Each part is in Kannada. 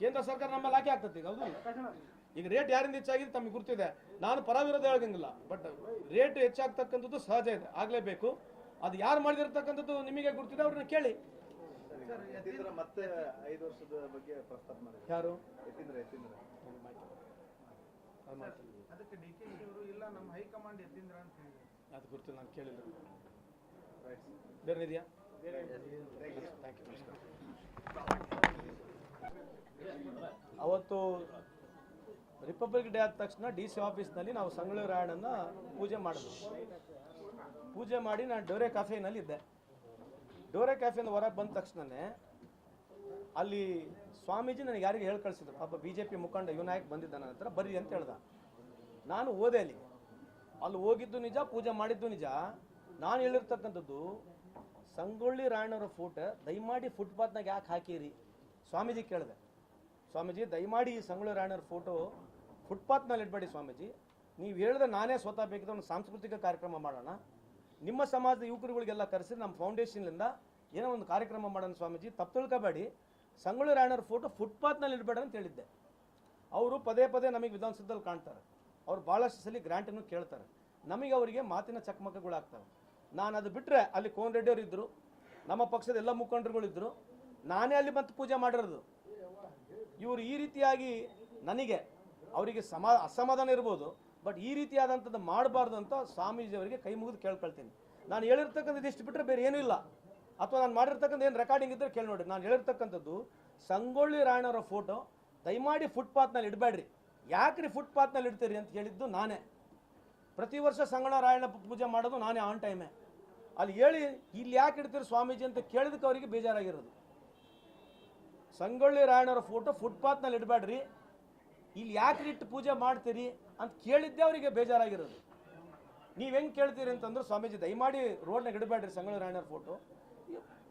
ಕೇಂದ್ರ ಸರ್ಕಾರ ನಮ್ಮಲ್ಲಿ ಹಾಕಿ ಆಗ್ತದೆ ಈಗ. ಹೌದು, ಈಗ ರೇಟ್ ಯಾರಿಂದ ಹೆಚ್ಚಾಗಿದೆ ತಮಗೆ ಗುರ್ತಿದೆ. ನಾನು ಪರ ವಿರೋಧ ಹೇಳಂಗಿಲ್ಲ, ಬಟ್ ರೇಟ್ ಹೆಚ್ಚಾಗ್ತಕ್ಕಂಥದ್ದು ಸಹಜ ಇದೆ, ಆಗಲೇಬೇಕು. ಅದು ಯಾರು ಮಾಡಿದಿರ್ತಕ್ಕಂಥದ್ದು ನಿಮಗೆ ಗುರ್ತಿದೆ, ಅವ್ರನ್ನ ಕೇಳಿ. ಮತ್ತೆ 5 ವರ್ಷದ ಬಗ್ಗೆ ಪ್ರಸ್ತಾಪ ಮಾಡಿದ್ರು ಯಾರು? ಅದಕ್ಕೆ ಡಿಕೆಶಿ ಅವರು ಇಲ್ಲ ನಮ್ಮ ಹೈಕಮಾಂಡ್ ಯತೀಂದ್ರ ಅಂತ ಹೇಳಿದ್ರು. ಅದು ಗುರ್ತಿಲ್ಲ, ನಾನು ಕೇಳಿಲ್ಲ. ಬೇರೆ ಇದೆಯಾ? ಅವತ್ತು ರಿಪಬ್ಲಿಕ್ ಡೇ ಆದ ತಕ್ಷಣ DC ಆಫೀಸ್ನಲ್ಲಿ ನಾವು ಸಂಗೊಳ್ಳಿ ರಾಯಣ್ಣನ ಪೂಜೆ ಮಾಡಿದ್ವಿ. ಪೂಜೆ ಮಾಡಿ ನಾನು ಡೋರೆ ಕ್ಯಾಫೆನಲ್ಲಿ ಇದ್ದೆ. ಡೋರೆ ಕ್ಯಾಫೆಯಿಂದ ಹೊರಗೆ ಬಂದ ತಕ್ಷಣವೇ ಅಲ್ಲಿ ಸ್ವಾಮೀಜಿ ನನಗೆ ಯಾರಿಗೆ ಹೇಳಿ ಕಳಿಸಿದ್ರು, ಪಾಪ BJP ಮುಖಂಡ ಯುವನಾಯಕ್ ಬಂದಿದ್ದ ನನ್ನ ಹತ್ರ, ಬರ್ರಿ ಅಂತ ಹೇಳ್ದ. ನಾನು ಹೋದೆ. ಅಲ್ಲಿ ಹೋಗಿದ್ದು ನಿಜ, ಪೂಜೆ ಮಾಡಿದ್ದು ನಿಜ. ನಾನು ಹೇಳಿರ್ತಕ್ಕಂಥದ್ದು, ಸಂಗೊಳ್ಳಿ ರಾಯಣ್ಣವರ ಫೋಟೋ ದಯಮಾಡಿ ಫುಟ್ಪಾತ್ನಾಗ ಯಾಕೆ ಹಾಕಿರಿ ಸ್ವಾಮೀಜಿ ಕೇಳಿದೆ. ಸ್ವಾಮೀಜಿ ದಯಮಾಡಿ ಈ ಸಂಗೊಳ್ಳಿ ರಾಯಣ್ಣವ್ರ ಫೋಟೋ ಫುಟ್ಪಾತ್ನಲ್ಲಿ ಇಡಬೇಡಿ ಸ್ವಾಮೀಜಿ, ನೀವು ಹೇಳಿದ್ರೆ ನಾನೇ ಸ್ವತಃ ಬೇಕಿದ್ರೆ ಒಂದು ಸಾಂಸ್ಕೃತಿಕ ಕಾರ್ಯಕ್ರಮ ಮಾಡೋಣ, ನಿಮ್ಮ ಸಮಾಜದ ಯುವಕರುಗಳಿಗೆಲ್ಲ ಕರೆಸಿ ನಮ್ಮ ಫೌಂಡೇಶನ್ನಿಂದ ಏನೋ ಒಂದು ಕಾರ್ಯಕ್ರಮ ಮಾಡೋಣ ಸ್ವಾಮೀಜಿ, ತಪ್ಪು ತಿಳ್ಕೊಬೇಡಿ, ಸಂಗೊಳ್ಳಿ ರಾಯಣ್ಣವ್ರ ಫೋಟೋ ಫುಟ್ಪಾತ್ನಲ್ಲಿ ಇಡಬೇಡ ಅಂತ ಹೇಳಿದ್ದೆ. ಅವರು ಪದೇ ಪದೇ ನಮಗೆ ವಿಧಾನಸೌಧದಲ್ಲಿ ಕಾಣ್ತಾರೆ, ಅವ್ರು ಭಾಳಷ್ಟು ಸಲ ಗ್ರ್ಯಾಂಟನ್ನು ಕೇಳ್ತಾರೆ, ನಮಗೆ ಅವರಿಗೆ ಮಾತಿನ ಚಕಮಕಗಳಾಗ್ತವೆ. ನಾನು ಅದು ಬಿಟ್ಟರೆ ಅಲ್ಲಿ ಕೋನ್ ರೆಡ್ಡಿಯವರು ಇದ್ದರು, ನಮ್ಮ ಪಕ್ಷದ ಎಲ್ಲ ಮುಖಂಡರುಗಳಿದ್ದರು, ನಾನೇ ಅಲ್ಲಿ ಬಂದು ಪೂಜೆ ಮಾಡಿರೋದು. ಇವರು ಈ ರೀತಿಯಾಗಿ ನನಗೆ ಅವರಿಗೆ ಅಸಮಾಧಾನ ಇರ್ಬೋದು, ಬಟ್ ಈ ರೀತಿಯಾದಂಥದ್ದು ಮಾಡಬಾರ್ದು ಅಂತ ಸ್ವಾಮೀಜಿಯವರಿಗೆ ಕೈ ಮುಗಿದು ಕೇಳ್ಕೊಳ್ತೀನಿ. ನಾನು ಹೇಳಿರ್ತಕ್ಕಂಥದ್ದು ಇಷ್ಟು ಬಿಟ್ಟರೆ ಬೇರೆ ಏನೂ ಇಲ್ಲ, ಅಥವಾ ನಾನು ಮಾಡಿರ್ತಕ್ಕಂಥ ಏನು ರೆಕಾರ್ಡಿಂಗ್ ಇದ್ದರೆ ಕೇಳಿ ನೋಡಿ. ನಾನು ಹೇಳಿರ್ತಕ್ಕಂಥದ್ದು ಸಂಗೊಳ್ಳಿ ರಾಯಣ್ಣವರ ಫೋಟೋ ದಯಮಾಡಿ ಫುಟ್ಪಾತ್ನಲ್ಲಿ ಇಡಬೇಡ್ರಿ, ಯಾಕ್ರಿ ಫುಟ್ಪಾತ್ನಲ್ಲಿ ಇಡ್ತೀರಿ ಅಂತ ಹೇಳಿದ್ದು ನಾನೇ. ಪ್ರತಿ ವರ್ಷ ಸಂಗೊಳ್ಳಿ ರಾಯಣ್ಣ ಪೂಜೆ ಮಾಡೋದು ನಾನೇ ಆನ್ ಟೈಮೇ. ಅಲ್ಲಿ ಹೇಳಿ ಇಲ್ಲಿ ಯಾಕೆ ಇಡ್ತೀರಿ ಸ್ವಾಮೀಜಿ ಅಂತ ಕೇಳಿದಕ್ಕೆ ಅವರಿಗೆ ಬೇಜಾರಾಗಿರೋದು. ಸಂಗೊಳ್ಳಿ ರಾಯಣ್ಣವರ ಫೋಟೋ ಫುಟ್ಪಾತ್ನಲ್ಲಿ ಇಡಬೇಡ್ರಿ, ಇಲ್ಲಿ ಯಾಕೆ ಇಟ್ಟು ಪೂಜೆ ಮಾಡ್ತೀರಿ ಅಂತ ಕೇಳಿದ್ದೆ ಅವರಿಗೆ ಬೇಜಾರಾಗಿರೋದು. ನೀವು ಹೆಂಗೆ ಕೇಳ್ತೀರಿ ಅಂತಂದ್ರೆ, ಸ್ವಾಮೀಜಿ ದಯಮಾಡಿ ರೋಡ್ನಾಗ ಇಡಬೇಡ್ರಿ ಸಂಗೊಳ್ಳಿ ರಾಯಣ್ಣವ್ರ ಫೋಟೋ,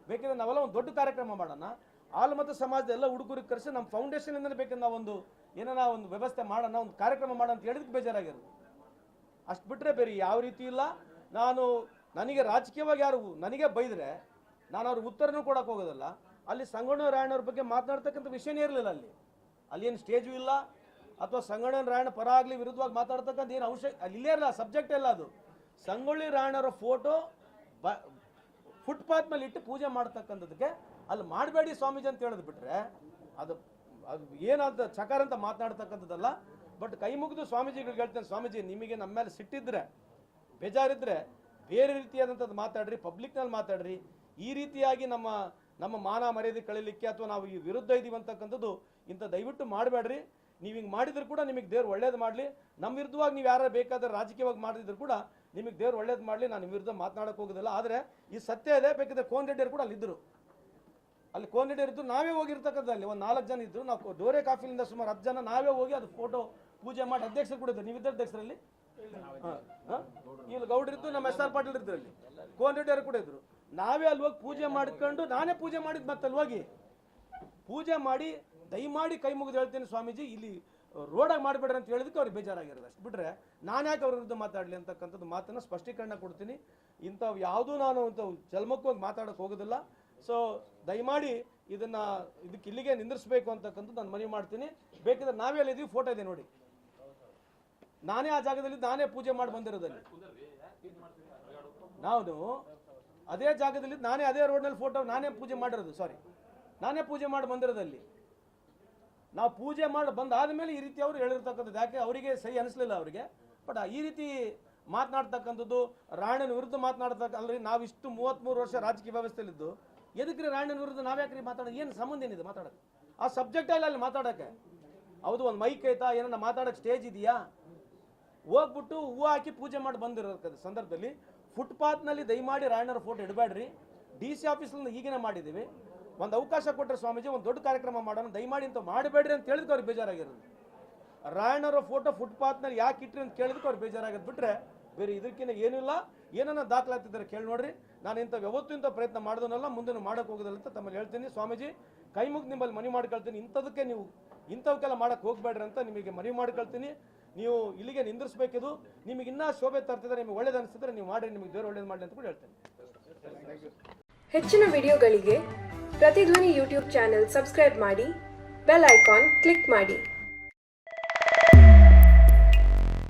ಬೇಕಿದ್ರೆ ನಾವೆಲ್ಲ ಒಂದು ದೊಡ್ಡ ಕಾರ್ಯಕ್ರಮ ಮಾಡೋಣ, ಆಲ್ಮತ ಸಮಾಜದ ಎಲ್ಲ ಹುಡುಗರಿಗೆ ಕರೆಸಿ ನಮ್ಮ ಫೌಂಡೇಶನಿಂದಲೇ ಬೇಕಿದ್ರೆ ನಾವೊಂದು ಏನಾರ ಒಂದು ವ್ಯವಸ್ಥೆ ಮಾಡೋಣ, ಒಂದು ಕಾರ್ಯಕ್ರಮ ಮಾಡೋಣ ಅಂತ ಹೇಳಿದಕ್ಕೆ ಬೇಜಾರಾಗಿರೋದು. ಅಷ್ಟು ಬಿಟ್ಟರೆ ಬೇರೆ ಯಾವ ರೀತಿ ಇಲ್ಲ. ನನಗೆ ರಾಜಕೀಯವಾಗಿ ಯಾರು ನನಗೆ ಬೈದರೆ ನಾನು ಅವ್ರಿಗೆ ಉತ್ತರನೂ ಕೊಡೋಕೆ ಹೋಗೋದಲ್ಲ. ಅಲ್ಲಿ ಸಂಗೊಳ್ಳಿ ರಾಯಣ್ಣವ್ರ ಬಗ್ಗೆ ಮಾತನಾಡ್ತಕ್ಕಂಥ ವಿಷಯನೇ ಇರಲಿಲ್ಲ. ಅಲ್ಲಿ ಏನು ಸ್ಟೇಜು ಇಲ್ಲ, ಅಥವಾ ಸಂಗೊಳ್ಳಿ ರಾಯಣ್ಣ ಪರ ಆಗಲಿ ವಿರುದ್ಧವಾಗಿ ಮಾತಾಡ್ತಕ್ಕಂಥ ಏನು ಅಂಶ ಅಲ್ಲಿ ಇಲ್ಲೇ ಇರಲ್ಲ, ಸಬ್ಜೆಕ್ಟ್ ಎಲ್ಲ. ಅದು ಸಂಗೊಳ್ಳಿ ರಾಯಣ್ಣವರ ಫೋಟೋ ಫುಟ್ಪಾತ್ ಮೇಲೆ ಇಟ್ಟು ಪೂಜೆ ಮಾಡ್ತಕ್ಕಂಥದಕ್ಕೆ ಅಲ್ಲಿ ಮಾಡಬೇಡಿ ಸ್ವಾಮೀಜಿ ಅಂತ ಹೇಳೋದು ಬಿಟ್ಟರೆ ಅದು ಏನಾದ ಚಕಾರ ಅಂತ ಮಾತನಾಡ್ತಕ್ಕಂಥದ್ದಲ್ಲ. ಬಟ್ ಕೈ ಮುಗಿದು ಸ್ವಾಮೀಜಿಗಳಿಗೆ ಹೇಳ್ತೇನೆ, ಸ್ವಾಮೀಜಿ ನಿಮಗೆ ನಮ್ಮ ಮೇಲೆ ಸಿಟ್ಟಿದ್ರೆ ಬೇಜಾರಿದ್ರೆ ಬೇರೆ ರೀತಿಯಾದಂಥದ್ದು ಮಾತಾಡ್ರಿ, ಪಬ್ಲಿಕ್ನಲ್ಲಿ ಮಾತಾಡ್ರಿ. ಈ ರೀತಿಯಾಗಿ ನಮ್ಮ ಮಾನ ಮರ್ಯಾದೆ ಕಳೀಲಿಕ್ಕೆ ಅಥವಾ ನಾವು ಈ ವಿರುದ್ಧ ಇದ್ದೀವಿ ಅಂತಕ್ಕಂಥದ್ದು ಇಂಥ ದಯವಿಟ್ಟು ಮಾಡಬೇಡ್ರಿ. ನೀವು ಹಿಂಗೆ ಮಾಡಿದ್ರು ಕೂಡ ನಿಮಗೆ ದೇವ್ರು ಒಳ್ಳೇದು ಮಾಡಲಿ. ನಮ್ಮ ವಿರುದ್ಧವಾಗಿ ನೀವು ಯಾರು ಬೇಕಾದ್ರೆ ರಾಜಕೀಯವಾಗಿ ಮಾಡಿದ್ರು ಕೂಡ ನಿಮಗೆ ದೇವ್ರು ಒಳ್ಳೇದು ಮಾಡಲಿ. ನಾನು ನಿಮ್ಮ ವಿರುದ್ಧ ಮಾತನಾಡೋಕೆ ಹೋಗೋದಿಲ್ಲ. ಆದರೆ ಈ ಸತ್ಯ ಇದೆ, ಬೇಕಾದ್ರೆ ಕೋನ್ ರೆಡ್ಡಿಯರು ಕೂಡ ಅಲ್ಲಿದ್ದರು. ಅಲ್ಲಿ ಕೋನ್ ರೆಡ್ಡಿಯರು ಇದ್ದು ನಾವೇ ಹೋಗಿರ್ತಕ್ಕಂಥದ್ದು ಒಂದು 4 ಜನ ಇದ್ದರು. ನಾವು ಡೋರೆ ಕಾಫಿಲಿಂದ ಸುಮಾರು 10 ಜನ ನಾವೇ ಹೋಗಿ ಅದು ಫೋಟೋ ಪೂಜೆ ಮಾಡಿ ಅಧ್ಯಕ್ಷರು ಕೂಡ ಇದ್ದರು. ನೀವಿದ್ದ ಅಧ್ಯಕ್ಷರಲ್ಲಿ ಇಲ್ಲಿ ಗೌಡ್ರಿದ್ದು, ನಮ್ಮ SR ಪಾಟೀಲ್ ಇದ್ರು, ಅಲ್ಲಿ ಕೋನ್ ರೆಡ್ಡಿಯವರು ಕೂಡ ಇದ್ರು. ನಾವೇ ಅಲ್ಲಿ ಹೋಗಿ ಪೂಜೆ ಮಾಡ್ಕೊಂಡು ನಾನೇ ಪೂಜೆ ಮಾಡಿದ್ದು. ಮತ್ತೆ ಅಲ್ಲಿ ಹೋಗಿ ಪೂಜೆ ಮಾಡಿ ದಯಮಾಡಿ ಕೈ ಮುಗಿದು ಹೇಳ್ತೀನಿ ಸ್ವಾಮೀಜಿ ಇಲ್ಲಿ ರೋಡಾಗಿ ಮಾಡಬೇಡ್ರಿ ಅಂತ ಹೇಳಿದಕ್ಕೆ ಅವ್ರಿಗೆ ಬೇಜಾರಾಗಿರೋದು. ಅಷ್ಟು ಬಿಟ್ಟರೆ ನಾನು ಯಾಕೆ ಅವ್ರ ವಿರುದ್ಧ ಮಾತಾಡಲಿ ಅಂತಕ್ಕಂಥದ್ದು ಮಾತನ್ನು ಸ್ಪಷ್ಟೀಕರಣ ಕೊಡ್ತೀನಿ. ಇಂಥವು ಯಾವುದೂ ನಾನು ಇಂಥವು ಜಲ್ಮಕ್ಕವಾಗಿ ಮಾತಾಡೋಕೆ ಹೋಗೋದಿಲ್ಲ. ಸೊ ದಯಮಾಡಿ ಇದಕ್ಕೆ ಇಲ್ಲಿಗೆ ನಿಂದಿರಿಸಬೇಕು ಅಂತಕ್ಕಂಥದ್ದು ನಾನು ಮನವಿ ಮಾಡ್ತೀನಿ. ಬೇಕಿದ್ರೆ ನಾವೇ ಅಲ್ಲಿದ್ದೀವಿ, ಫೋಟೋ ಇದೆ ನೋಡಿ, ನಾನೇ ಆ ಜಾಗದಲ್ಲಿ ನಾನೇ ಪೂಜೆ ಮಾಡಿ ಬಂದಿರೋದಲ್ಲಿ. ನಾನು ಅದೇ ಜಾಗದಲ್ಲಿ ನಾನೇ ಅದೇ ರೋಡ್ನಲ್ಲಿ ಫೋಟೋ ನಾನೇ ಪೂಜೆ ಮಾಡಿರೋದು. ನಾನೇ ಪೂಜೆ ಮಾಡಿ ಬಂದಿರೋದಲ್ಲಿ. ನಾವು ಪೂಜೆ ಮಾಡಿ ಬಂದಾದ ಮೇಲೆ ಈ ರೀತಿ ಅವರು ಹೇಳಿರ್ತಕ್ಕಂಥದ್ದು ಯಾಕೆ ಅವರಿಗೆ ಸರಿ ಅನಿಸ್ಲಿಲ್ಲ ಅವರಿಗೆ. ಬಟ್ ಈ ರೀತಿ ಮಾತನಾಡ್ತಕ್ಕಂಥದ್ದು ರಾಯಣ್ಣನ ವಿರುದ್ಧ ಅಲ್ರಿ, ನಾವು ಇಷ್ಟು 33 ವರ್ಷ ರಾಜಕೀಯ ವ್ಯವಸ್ಥೆಯಲ್ಲಿದ್ದು ಎದಕ್ರಿ ರಾಯಣ್ಣನ ವಿರುದ್ಧ ನಾವ್ಯಾಕ್ರಿ ಮಾತಾಡೋದು? ಏನು ಸಂಬಂಧ ಏನಿದೆ ಮಾತಾಡೋಕ್ಕೆ? ಆ ಸಬ್ಜೆಕ್ಟ್ ಅಲ್ಲ ಅಲ್ಲಿ ಮಾತಾಡೋಕ್ಕೆ. ಹೌದು, ಒಂದು ಮೈಕ್ ಐತಾ, ಏನನ್ನ ಮಾತಾಡೋಕ್ಕೆ ಸ್ಟೇಜ್ ಇದೆಯಾ? ಹೋಗ್ಬಿಟ್ಟು ಹೂವು ಹಾಕಿ ಪೂಜೆ ಮಾಡಿ ಬಂದಿರೋ ಸಂದರ್ಭದಲ್ಲಿ ಫುಟ್ಪಾತ್ನಲ್ಲಿ ದಯಮಾಡಿ ರಾಯಣ್ಣರ ಫೋಟೋ ಇಡಬೇಡ್ರಿ. DC ಆಫೀಸ್ನಿಂದ ಈಗಿನ ಮಾಡಿದ್ದೀವಿ, ಒಂದು ಅವಕಾಶ ಕೊಟ್ಟರೆ ಸ್ವಾಮೀಜಿ ಒಂದು ದೊಡ್ಡ ಕಾರ್ಯಕ್ರಮ ಮಾಡೋಣ, ದಯಮಾಡಿ ಅಂತ ಮಾಡಬೇಡ್ರಿ ಅಂತ ಹೇಳಿದಕ್ಕೆ ಅವ್ರಿಗೆ ಬೇಜಾರಾಗಿರೋದು. ರಾಯಣ್ಣರ ಫೋಟೋ ಫುಟ್ಪಾತ್ನಲ್ಲಿ ಯಾಕೆ ಇಟ್ರಿ ಅಂತ ಕೇಳಿದಕ್ಕೆ ಅವ್ರಿಗೆ ಬೇಜಾರಾಗೋದು ಬಿಟ್ಟರೆ ಬೇರೆ ಇದಕ್ಕಿಂತ ಏನೂ ಇಲ್ಲ. ಏನನ್ನ ದಾಖಲಾತಿದ್ದಾರೆ ಕೇಳಿ ನೋಡ್ರಿ. ನಾನು ಯಾವತ್ತೂ ಇಂಥ ಪ್ರಯತ್ನ ಮಾಡೋದನ್ನೆಲ್ಲ ಮುಂದೆ ಮಾಡೋಕೆ ಹೋಗೋದಿಲ್ಲ ಅಂತ ತಮ್ಮಲ್ಲಿ ಹೇಳ್ತೀನಿ. ಸ್ವಾಮೀಜಿ ಕೈ ಮುಗಿದು ನಿಮ್ಮಲ್ಲಿ ಮನವಿ ಮಾಡ್ಕೊಳ್ತೀನಿ, ಇಂಥದಕ್ಕೆ ನೀವು ಇಂಥವಕ್ಕೆಲ್ಲ ಮಾಡೋಕ್ಕೆ ಹೋಗಬೇಡ್ರಿ ಅಂತ ನಿಮಗೆ ಮನವಿ ಮಾಡ್ಕೊಳ್ತೀನಿ. ನೀವು ಇಲ್ಲಿಗೆ ನಿಂದಿರಿಸಬೇಕಿದು. ನಿಮಗೆ ಇನ್ನೂ ಶೋಭೆ ತರ್ತಿದ್ರೆ, ನಿಮಗೆ ಒಳ್ಳೇದು ಅನಿಸಿದ್ರೆ ನೀವು ಮಾಡಿ, ನಿಮಗೆ ದೇವರು ಒಳ್ಳೇದು ಮಾಡಲಿ ಅಂತ ಕೂಡ ಹೇಳ್ತೇನೆ. ಹೆಚ್ಚಿನ ವಿಡಿಯೋಗಳಿಗೆ ಪ್ರತಿಧ್ವನಿ ಯೂಟ್ಯೂಬ್ ಚಾನೆಲ್ ಸಬ್ಸ್ಕ್ರೈಬ್ ಮಾಡಿ ಬೆಲ್ ಐಕಾನ್ ಕ್ಲಿಕ್ ಮಾಡಿ.